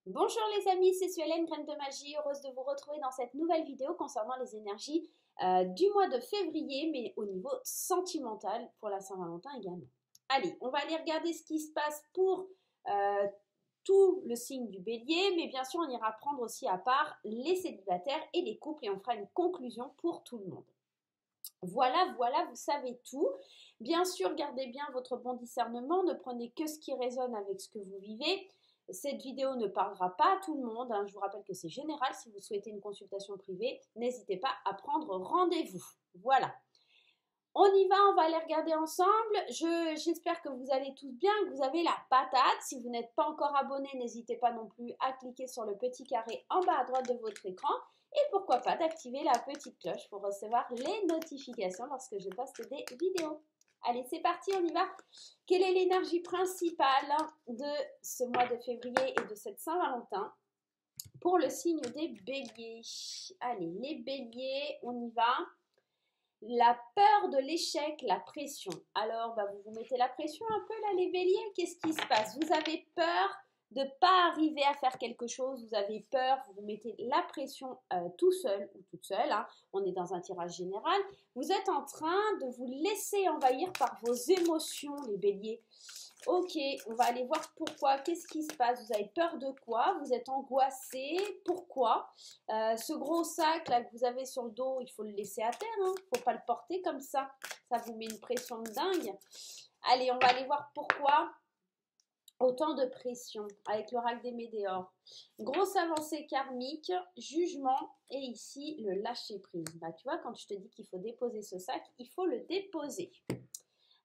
Bonjour les amis, c'est Suelen, Graine de Magie, heureuse de vous retrouver dans cette nouvelle vidéo concernant les énergies du mois de février, mais au niveau sentimental pour la Saint-Valentin également. Allez, on va aller regarder ce qui se passe pour euh, tout le signe du bélier, mais bien sûr on ira prendre aussi à part les célibataires et les couples et on fera une conclusion pour tout le monde. Voilà, vous savez tout. Bien sûr, gardez bien votre bon discernement, ne prenez que ce qui résonne avec ce que vous vivez. Cette vidéo ne parlera pas à tout le monde, hein. Je vous rappelle que c'est général. Si vous souhaitez une consultation privée, n'hésitez pas à prendre rendez-vous. Voilà. On va aller regarder ensemble. J'espère que vous allez tous bien, que vous avez la patate. Si vous n'êtes pas encore abonné, n'hésitez pas non plus à cliquer sur le petit carré en bas à droite de votre écran. Et pourquoi pas d'activer la petite cloche pour recevoir les notifications lorsque je poste des vidéos. Allez, c'est parti, on y va. Quelle est l'énergie principale de ce mois de février et de cette Saint-Valentin pour le signe des béliers? Allez, les béliers, on y va. La peur de l'échec, la pression. Alors, vous vous mettez la pression un peu là, les béliers. Qu'est-ce qui se passe? Vous avez peur de ne pas arriver à faire quelque chose, vous avez peur, vous vous mettez la pression tout seul ou toute seule, hein. On est dans un tirage général. Vous êtes en train de vous laisser envahir par vos émotions, les béliers. Ok, on va aller voir pourquoi, qu'est-ce qui se passe, vous avez peur de quoi, vous êtes angoissé, pourquoi? Ce gros sac là que vous avez sur le dos, il faut le laisser à terre, hein. Faut pas le porter comme ça vous met une pression de dingue. Allez, on va aller voir pourquoi autant de pression avec l'oracle des Médéors. Grosse avancée karmique, jugement et ici le lâcher prise. Tu vois, quand je te dis qu'il faut déposer ce sac, il faut le déposer.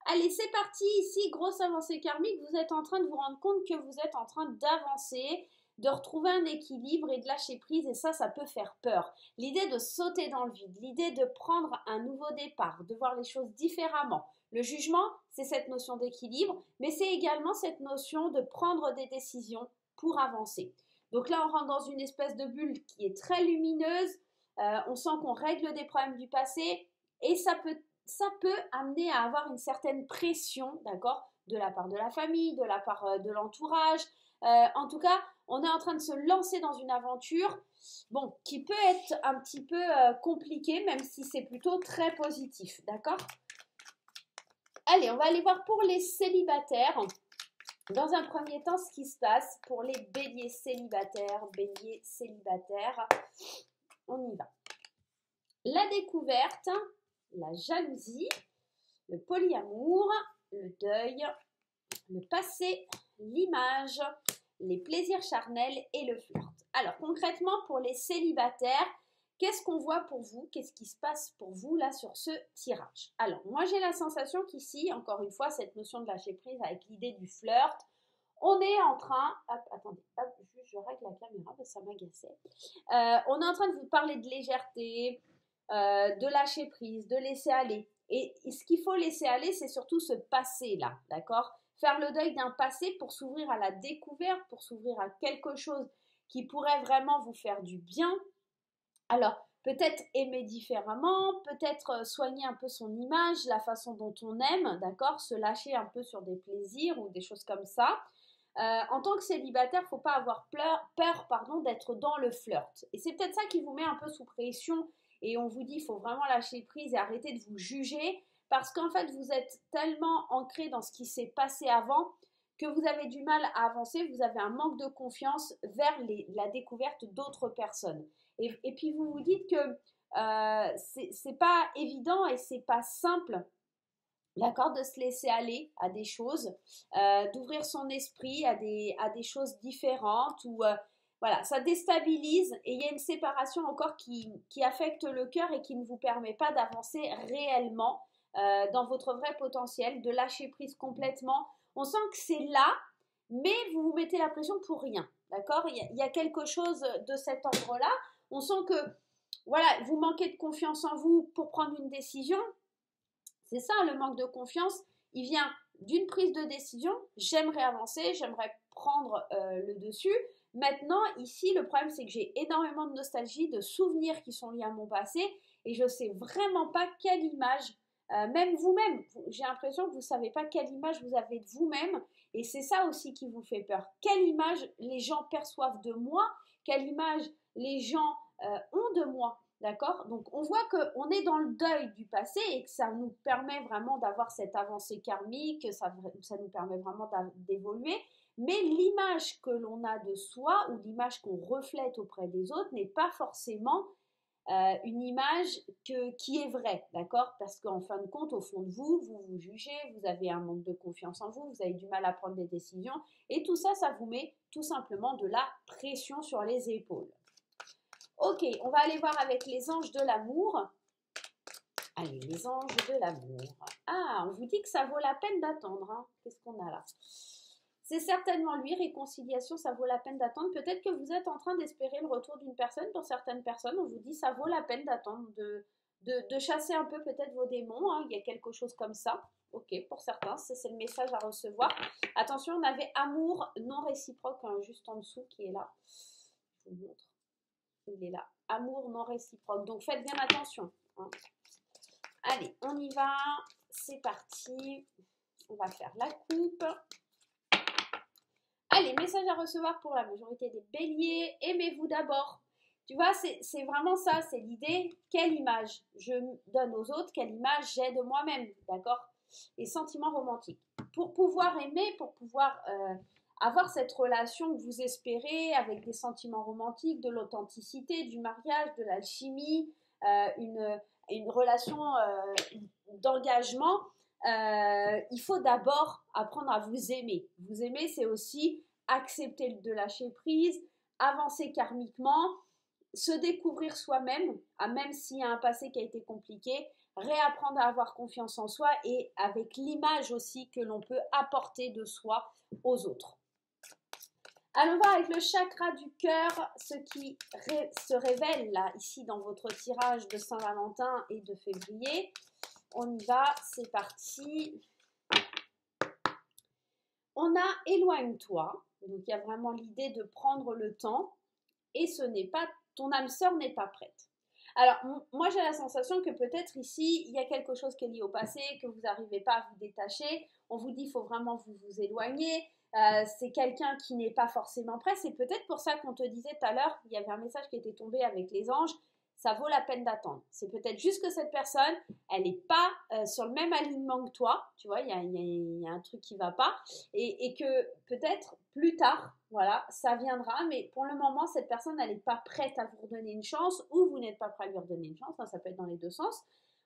Allez, c'est parti. Ici, grosse avancée karmique, vous êtes en train de vous rendre compte que vous êtes en train d'avancer, de retrouver un équilibre et de lâcher prise, et ça peut faire peur. L'idée de sauter dans le vide, l'idée de prendre un nouveau départ, de voir les choses différemment. Le jugement, c'est cette notion d'équilibre, mais c'est également cette notion de prendre des décisions pour avancer. Donc là, on rentre dans une espèce de bulle qui est très lumineuse, on sent qu'on règle des problèmes du passé, et ça peut amener à avoir une certaine pression, d'accord, de la part de la famille, de la part de l'entourage. En tout cas, on est en train de se lancer dans une aventure, bon, qui peut être un petit peu compliquée, même si c'est plutôt très positif, d'accord? Allez, on va aller voir pour les célibataires. Dans un premier temps, ce qui se passe pour les béliers célibataires, on y va. La découverte, la jalousie, le polyamour, le deuil, le passé, l'image, les plaisirs charnels et le flirt. Alors concrètement pour les célibataires, qu'est-ce qu'on voit pour vous? Qu'est-ce qui se passe pour vous là sur ce tirage? Alors moi j'ai la sensation qu'ici, encore une fois, cette notion de lâcher prise avec l'idée du flirt, on est en train, attendez, je règle la caméra parce que ça m'agaçait. On est en train de vous parler de légèreté, de lâcher prise, de laisser aller. Et ce qu'il faut laisser aller, c'est surtout ce passé-là, d'accord? Faire le deuil d'un passé pour s'ouvrir à la découverte, pour s'ouvrir à quelque chose qui pourrait vraiment vous faire du bien. Alors, peut-être aimer différemment, peut-être soigner un peu son image, la façon dont on aime, d'accord? Se lâcher un peu sur des plaisirs ou des choses comme ça. En tant que célibataire, il ne faut pas avoir peur d'être dans le flirt. Et c'est peut-être ça qui vous met un peu sous pression et on vous dit qu'il faut vraiment lâcher prise et arrêter de vous juger parce qu'en fait, vous êtes tellement ancré dans ce qui s'est passé avant que vous avez du mal à avancer, vous avez un manque de confiance vers la découverte d'autres personnes. Et puis vous vous dites que c'est pas évident et c'est pas simple, d'accord, de se laisser aller à des choses, d'ouvrir son esprit à des choses différentes ou voilà, ça déstabilise et il y a une séparation encore qui affecte le cœur et qui ne vous permet pas d'avancer réellement dans votre vrai potentiel, de lâcher prise complètement. On sent que c'est là, mais vous vous mettez la pression pour rien, d'accord? Il y a quelque chose de cet ordre-là. On sent que voilà, vous manquez de confiance en vous pour prendre une décision. C'est ça le manque de confiance, il vient d'une prise de décision, j'aimerais avancer, j'aimerais prendre le dessus. Maintenant, ici, le problème c'est que j'ai énormément de nostalgie, de souvenirs qui sont liés à mon passé et je ne sais vraiment pas quelle image, même vous-même, j'ai l'impression que vous ne savez pas quelle image vous avez de vous-même Et c'est ça aussi qui vous fait peur. Quelle image les gens perçoivent de moi? Quelle image les gens ont de moi? D'accord? Donc, on voit qu'on est dans le deuil du passé et que ça nous permet vraiment d'avoir cette avancée karmique, ça nous permet vraiment d'évoluer. Mais l'image que l'on a de soi ou l'image qu'on reflète auprès des autres n'est pas forcément une image qui est vraie, d'accord? Parce qu'en fin de compte, au fond de vous, vous vous jugez, vous avez un manque de confiance en vous, vous avez du mal à prendre des décisions, et tout ça, ça vous met tout simplement de la pression sur les épaules. Ok, on va aller voir avec les anges de l'amour. Allez, les anges de l'amour. Ah, on vous dit que ça vaut la peine d'attendre, hein. Qu'est-ce qu'on a là? C'est certainement lui, réconciliation, ça vaut la peine d'attendre. Peut-être que vous êtes en train d'espérer le retour d'une personne. Pour certaines personnes, on vous dit ça vaut la peine d'attendre, de chasser un peu peut-être vos démons. Hein. Il y a quelque chose comme ça. Ok, pour certains, c'est le message à recevoir. Attention, on avait amour non réciproque, hein, juste en dessous, qui est là. Je vous montre. Il est là. Amour non réciproque. Donc, faites bien attention. Hein. Allez, on y va. C'est parti. On va faire la coupe. Allez, message à recevoir pour la majorité des béliers. Aimez-vous d'abord. Tu vois, c'est vraiment ça, c'est l'idée. Quelle image je donne aux autres, quelle image j'ai de moi-même, d'accord? Les sentiments romantiques. Pour pouvoir aimer, pour pouvoir avoir cette relation que vous espérez avec des sentiments romantiques, de l'authenticité, du mariage, de l'alchimie, une relation d'engagement, il faut d'abord apprendre à vous aimer. Vous aimer, c'est aussi accepter de lâcher prise, avancer karmiquement, se découvrir soi-même, même s'il y a un passé qui a été compliqué, réapprendre à avoir confiance en soi et avec l'image aussi que l'on peut apporter de soi aux autres. Allons voir avec le chakra du cœur, ce qui se révèle là, ici dans votre tirage de Saint-Valentin et de février. On y va, c'est parti. On a éloigne-toi, donc il y a vraiment l'idée de prendre le temps et ce n'est pas, ton âme sœur n'est pas prête. Alors, moi j'ai la sensation que peut-être ici, il y a quelque chose qui est lié au passé, que vous n'arrivez pas à vous détacher, on vous dit qu'il faut vraiment vous éloigner, c'est quelqu'un qui n'est pas forcément prêt, c'est peut-être pour ça qu'on te disait tout à l'heure, il y avait un message qui était tombé avec les anges, ça vaut la peine d'attendre. C'est peut-être juste que cette personne, elle n'est pas sur le même alignement que toi, tu vois, il y a un truc qui ne va pas, et que peut-être plus tard, voilà, ça viendra, mais pour le moment, cette personne, elle n'est pas prête à vous redonner une chance, ou vous n'êtes pas prêt à lui redonner une chance, hein, ça peut être dans les deux sens.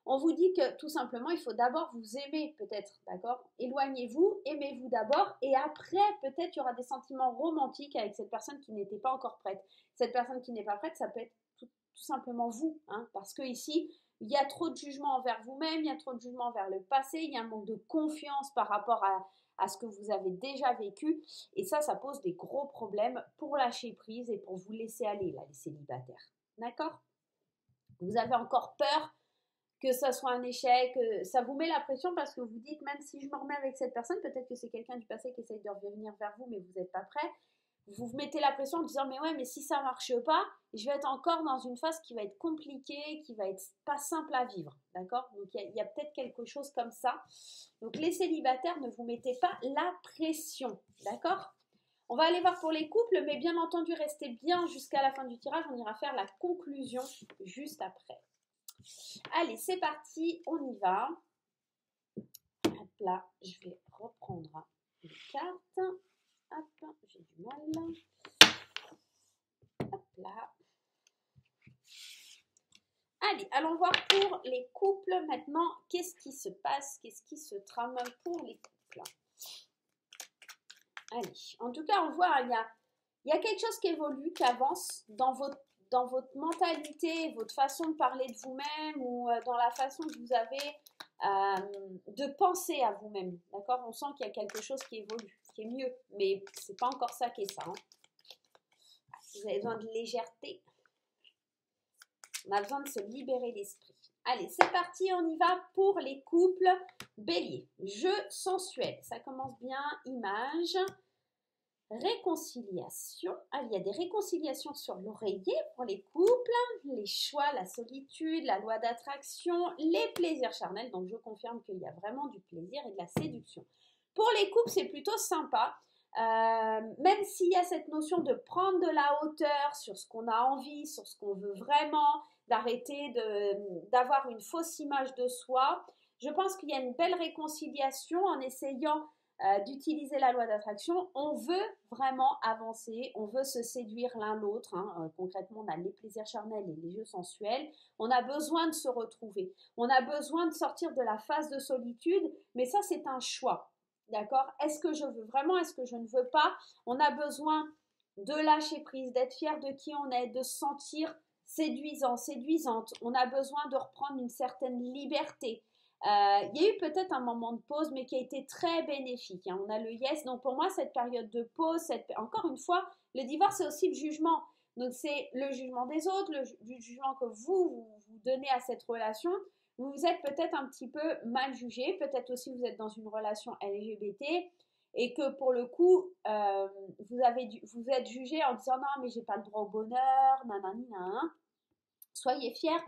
On vous dit que tout simplement, il faut d'abord vous aimer, peut-être, d'accord? Éloignez-vous, aimez-vous d'abord, et après, peut-être, il y aura des sentiments romantiques avec cette personne qui n'était pas encore prête. Cette personne qui n'est pas prête, ça peut être tout simplement vous, hein, parce que ici, il y a trop de jugement envers vous-même, il y a trop de jugement envers le passé, il y a un manque de confiance par rapport à ce que vous avez déjà vécu, et ça pose des gros problèmes pour lâcher prise et pour vous laisser aller, là, les célibataires, d'accord? Vous avez encore peur que ça soit un échec, ça vous met la pression parce que vous dites, même si je me remets avec cette personne, peut-être que c'est quelqu'un du passé qui essaye de revenir vers vous, mais vous n'êtes pas prêt. Vous vous mettez la pression en disant, mais ouais, mais si ça ne marche pas, je vais être encore dans une phase qui va être compliquée, qui va être pas simple à vivre, d'accord? Donc, il y a peut-être quelque chose comme ça. Donc, les célibataires, ne vous mettez pas la pression, d'accord? On va aller voir pour les couples, mais bien entendu, restez bien jusqu'à la fin du tirage. On ira faire la conclusion juste après. Allez, c'est parti, on y va. Hop là, je vais reprendre les cartes. Hop, j'ai du mal. Hop là. Allez, allons voir pour les couples maintenant. Qu'est-ce qui se passe? Qu'est-ce qui se trame pour les couples? Allez, en tout cas, on voit, il y a quelque chose qui évolue, qui avance dans votre mentalité, votre façon de parler de vous-même ou dans la façon que vous avez de penser à vous-même, d'accord? On sent qu'il y a quelque chose qui évolue, qui est mieux, mais c'est pas encore ça qui est ça. Hein. Vous avez besoin de légèreté. On a besoin de se libérer l'esprit. Allez, c'est parti, on y va pour les couples bélier. Jeu sensuel, ça commence bien, image. Réconciliation. Ah, il y a des réconciliations sur l'oreiller pour les couples, les choix, la solitude, la loi d'attraction, les plaisirs charnels. Donc, je confirme qu'il y a vraiment du plaisir et de la séduction. pour les couples, c'est plutôt sympa. Même s'il y a cette notion de prendre de la hauteur sur ce qu'on a envie, sur ce qu'on veut vraiment, d'arrêter d'avoir une fausse image de soi, je pense qu'il y a une belle réconciliation en essayant d'utiliser la loi d'attraction. On veut vraiment avancer, on veut se séduire l'un l'autre. Concrètement, on a les plaisirs charnels et les jeux sensuels. On a besoin de se retrouver. On a besoin de sortir de la phase de solitude, mais ça, c'est un choix. D'accord? Est-ce que je veux vraiment? Est-ce que je ne veux pas? On a besoin de lâcher prise, d'être fier de qui on est, de se sentir séduisant, séduisante. On a besoin de reprendre une certaine liberté. Il y a eu peut-être un moment de pause, mais qui a été très bénéfique. On a le yes. Donc pour moi, cette période de pause, encore une fois, le divorce, c'est aussi le jugement. Donc c'est le jugement des autres, le jugement que vous donnez à cette relation. Vous êtes peut-être un petit peu mal jugé. Peut-être aussi vous êtes dans une relation LGBT et que pour le coup, vous êtes jugé en disant non, mais j'ai pas le droit au bonheur, nanani, nan. Soyez fiers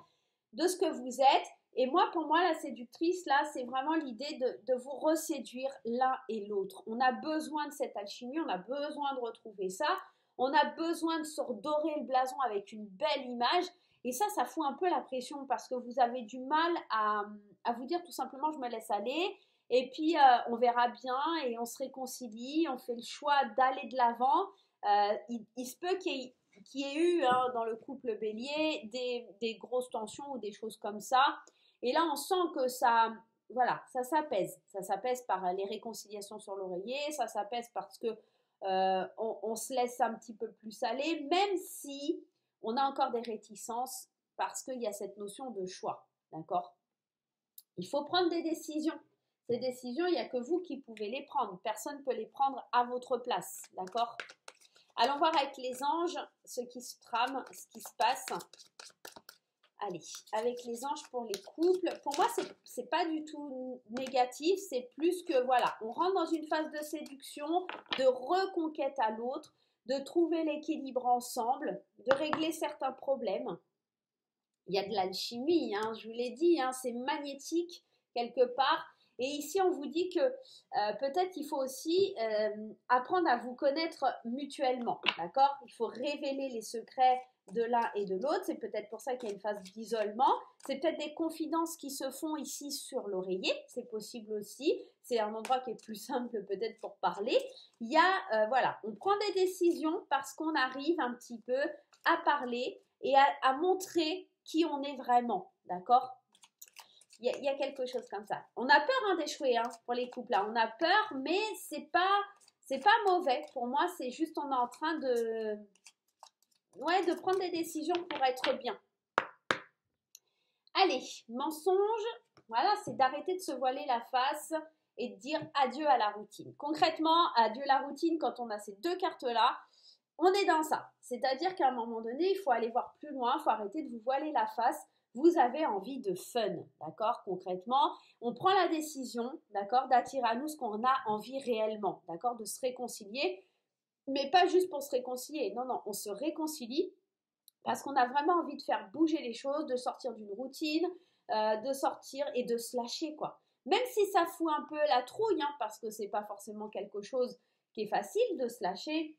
de ce que vous êtes. Et moi, pour moi, la séductrice, là, c'est vraiment l'idée de vous reséduire l'un et l'autre. On a besoin de cette alchimie, on a besoin de retrouver ça. On a besoin de se redorer le blason avec une belle image. Et ça fout un peu la pression parce que vous avez du mal à vous dire tout simplement, je me laisse aller. Et puis, on verra bien et on se réconcilie, on fait le choix d'aller de l'avant. Il se peut qu'il y ait eu dans le couple bélier des grosses tensions ou des choses comme ça. Et là, on sent que ça s'apaise. Ça s'apaise par les réconciliations sur l'oreiller, ça s'apaise parce que on se laisse un petit peu plus aller, même si on a encore des réticences parce qu'il y a cette notion de choix, d'accord? Il faut prendre des décisions. Ces décisions, il n'y a que vous qui pouvez les prendre. Personne ne peut les prendre à votre place, d'accord? Allons voir avec les anges ce qui se trame, ce qui se passe. Allez, avec les anges pour les couples, pour moi, c'est pas du tout négatif, c'est plus que, voilà, on rentre dans une phase de séduction, de reconquête à l'autre, de trouver l'équilibre ensemble, de régler certains problèmes. Il y a de l'alchimie, je vous l'ai dit, c'est magnétique quelque part. Et ici, on vous dit que peut-être qu'il faut aussi apprendre à vous connaître mutuellement, d'accord? Il faut révéler les secrets de l'un et de l'autre. C'est peut-être pour ça qu'il y a une phase d'isolement. C'est peut-être des confidences qui se font ici sur l'oreiller. C'est possible aussi. C'est un endroit qui est plus simple peut-être pour parler. Il y a, voilà, on prend des décisions parce qu'on arrive un petit peu à parler et à montrer qui on est vraiment, d'accord? Il y a quelque chose comme ça. On a peur d'échouer pour les couples là. On a peur, mais c'est pas mauvais. Pour moi, c'est juste on est en train de prendre des décisions pour être bien. Allez, mensonge, voilà, c'est d'arrêter de se voiler la face et de dire adieu à la routine. Concrètement, adieu à la routine, quand on a ces deux cartes-là, on est dans ça. C'est-à-dire qu'à un moment donné, il faut aller voir plus loin, il faut arrêter de vous voiler la face. Vous avez envie de fun, d'accord? Concrètement, on prend la décision, d'accord, d'attirer à nous ce qu'on a envie réellement, d'accord, de se réconcilier, mais pas juste pour se réconcilier. Non, on se réconcilie parce qu'on a vraiment envie de faire bouger les choses, de sortir d'une routine, de sortir et de se lâcher, quoi. Même si ça fout un peu la trouille, parce que c'est pas forcément quelque chose qui est facile de se lâcher,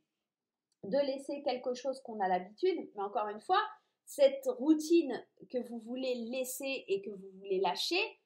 de laisser quelque chose qu'on a l'habitude, mais encore une fois, cette routine que vous voulez laisser et que vous voulez lâcher,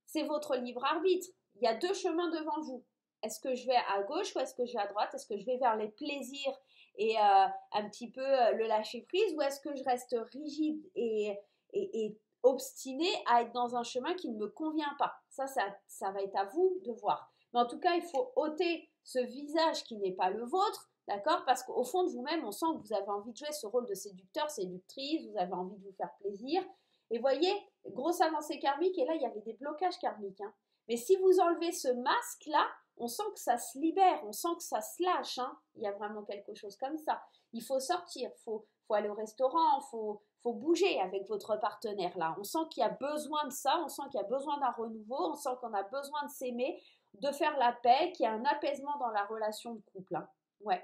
c'est votre libre arbitre. Il y a deux chemins devant vous. Est-ce que je vais à gauche ou est-ce que je vais à droite? Est-ce que je vais vers les plaisirs et un petit peu le lâcher prise ou est-ce que je reste rigide et obstinée à être dans un chemin qui ne me convient pas? Ça va être à vous de voir. Mais en tout cas, il faut ôter ce visage qui n'est pas le vôtre, d'accord? Parce qu'au fond de vous-même, on sent que vous avez envie de jouer ce rôle de séducteur, séductrice, vous avez envie de vous faire plaisir. Et voyez, grosse avancée karmique, et là, il y avait des blocages karmiques. Mais si vous enlevez ce masque-là, on sent que ça se libère, on sent que ça se lâche. Il y a vraiment quelque chose comme ça. Il faut sortir, il faut aller au restaurant, il faut bouger avec votre partenaire là. On sent qu'il y a besoin de ça, on sent qu'il y a besoin d'un renouveau, on sent qu'on a besoin de s'aimer, de faire la paix, qu'il y a un apaisement dans la relation de couple. Ouais.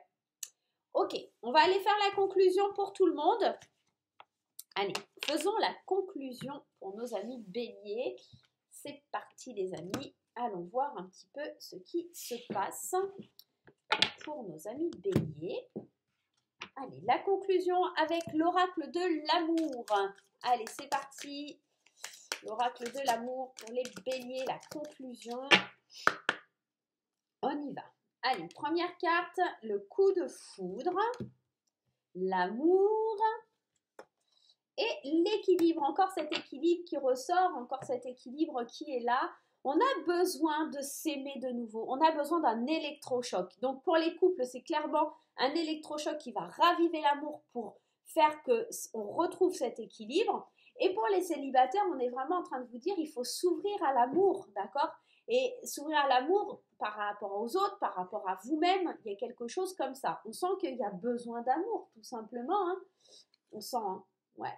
Ok, on va aller faire la conclusion pour tout le monde. Allez, faisons la conclusion pour nos amis béliers. C'est parti les amis. allons voir un petit peu ce qui se passe pour nos amis béliers. Allez, la conclusion avec l'oracle de l'amour. Allez, c'est parti. L'oracle de l'amour pour les béliers, la conclusion. On y va. Allez, première carte, le coup de foudre, l'amour et l'équilibre. Encore cet équilibre qui ressort, encore cet équilibre qui est là. On a besoin de s'aimer de nouveau. On a besoin d'un électrochoc. Donc pour les couples, c'est clairement un électrochoc qui va raviver l'amour pour faire qu'on retrouve cet équilibre. Et pour les célibataires, on est vraiment en train de vous dire il faut s'ouvrir à l'amour, d'accord? Et s'ouvrir à l'amour par rapport aux autres, par rapport à vous-même, il y a quelque chose comme ça. On sent qu'il y a besoin d'amour, tout simplement. Hein. On sent, hein. Ouais.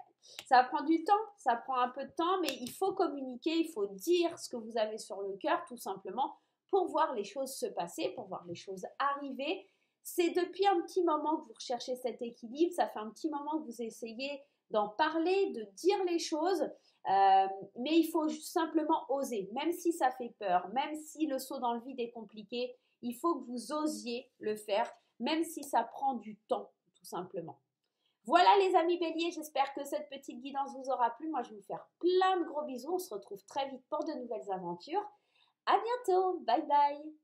Ça prend du temps, ça prend un peu de temps, mais il faut communiquer, il faut dire ce que vous avez sur le cœur, tout simplement, pour voir les choses se passer, pour voir les choses arriver. C'est depuis un petit moment que vous recherchez cet équilibre, ça fait un petit moment que vous essayez d'en parler, de dire les choses, mais il faut simplement oser, même si ça fait peur, même si le saut dans le vide est compliqué, il faut que vous osiez le faire, même si ça prend du temps, tout simplement. Voilà les amis béliers, j'espère que cette petite guidance vous aura plu. Moi, je vais vous faire plein de gros bisous. On se retrouve très vite pour de nouvelles aventures. À bientôt, bye bye.